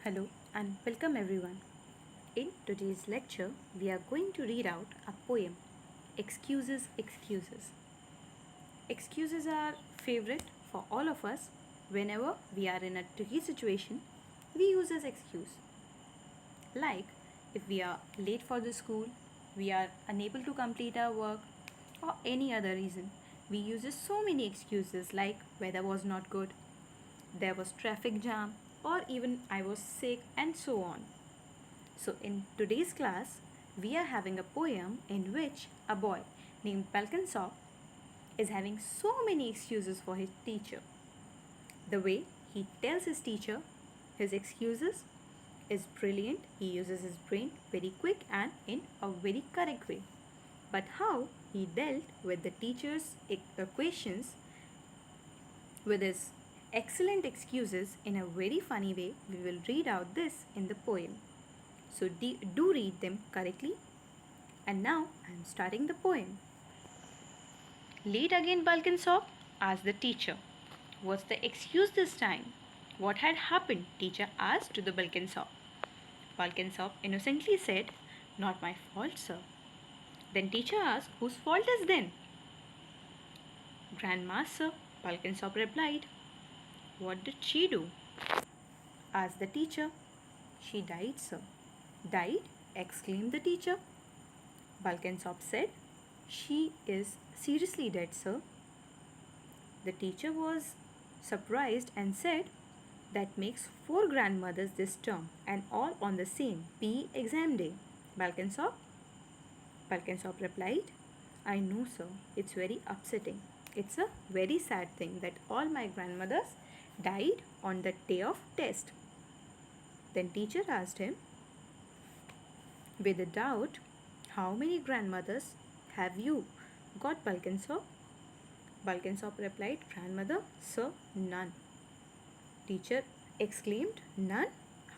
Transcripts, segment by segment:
Hello and welcome everyone. In today's lecture, we are going to read out a poem, Excuses, Excuses. Excuses are favorite for all of us. Whenever we are in a tricky situation, we use as excuse. Like if we are late for the school, we are unable to complete our work, or any other reason. We use so many excuses like weather was not good, there was traffic jam, or even I was sick, and so on. So, in today's class, we are having a poem in which a boy named Balkansop is having so many excuses for his teacher. The way he tells his teacher his excuses is brilliant. He uses his brain very quick and in a very correct way. But how he dealt with the teacher's questions with his excellent excuses in a very funny way, we will read out this in the poem. So do read them correctly. And now I am starting the poem. Late again, Balkansop? Asked the teacher. What's the excuse this time? What had happened? Teacher asked to the Balkansop. Balkansop innocently said, Not my fault, sir. Then teacher asked, Whose fault is then? Grandma's, sir, Balkansop replied. What did she do? Asked the teacher. She died, sir. Died? Exclaimed the teacher. Balkansop said, She is seriously dead, sir. The teacher was surprised and said, That makes 4 grandmothers this term and all on the same PE exam day. Balkansop? Balkansop replied, I know, sir. It's very upsetting. It's a very sad thing that all my grandmothers died on the day of test. Then teacher asked him, with a doubt, how many grandmothers have you got, Balkansop? Balkansop replied, Grandmother, sir, none. Teacher exclaimed, None?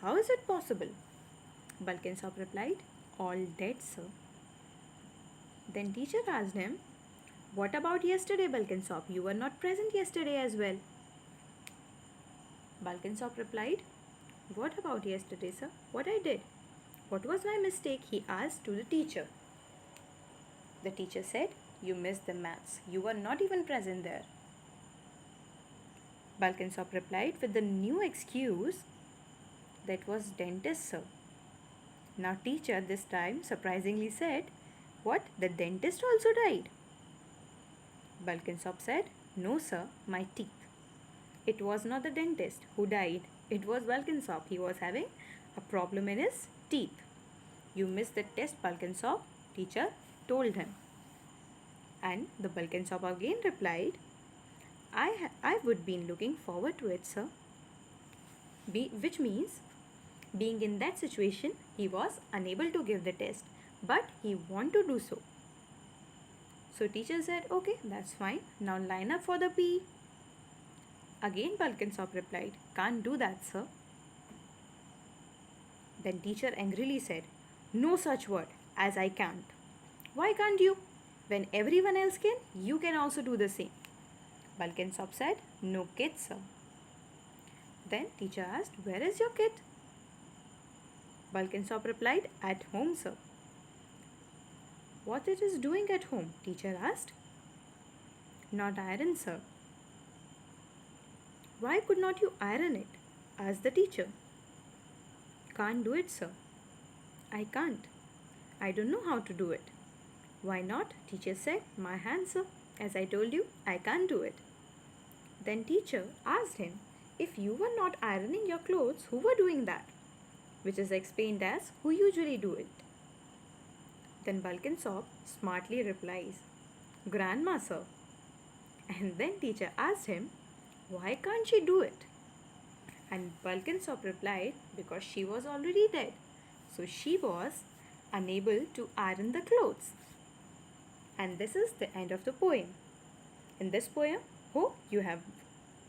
How is it possible? Balkansop replied, All dead, sir. Then teacher asked him, What about yesterday, Balkansop? You were not present yesterday as well. Balkansop replied, What about yesterday, sir? What I did? What was my mistake? He asked to the teacher. The teacher said, You missed the maths. You were not even present there. Balkansop replied with the new excuse, That was dentist, sir. Now teacher this time surprisingly said, What? The dentist also died? Balkansop said, No, sir, my teeth. It was not the dentist who died. It was Balkansop. He was having a problem in his teeth. You missed the test, Balkansop, teacher told him. And the Balkansop again replied, I would been looking forward to it, sir. Which means, being in that situation, he was unable to give the test, but he wanted to do so. So teacher said, okay, that's fine. Now line up for the PE. Again Balkansop replied, can't do that, sir. Then teacher angrily said, no such word, as I can't. Why can't you? When everyone else can, you can also do the same. Balkansop said, no kit, sir. Then teacher asked, where is your kit? Balkansop replied, at home, sir. What it is doing at home? Teacher asked. Not iron, sir. Why could not you iron it? Asked the teacher. Can't do it, sir. I can't. I don't know how to do it. Why not? Teacher said, my hand, sir. As I told you, I can't do it. Then teacher asked him, if you were not ironing your clothes, who were doing that? Which is explained as, who usually do it? Then Balkansop smartly replies, Grandma, sir. And then teacher asked him, why can't she do it? And Balkansop replied, because she was already dead. So she was unable to iron the clothes. And this is the end of the poem. In this poem, hope you have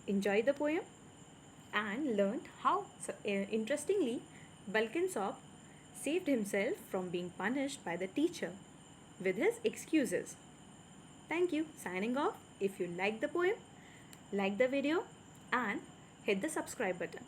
enjoyed the poem and learned how, interestingly, Balkansop saved himself from being punished by the teacher with his excuses. Thank you. Signing off. If you like the poem, like the video and hit the subscribe button.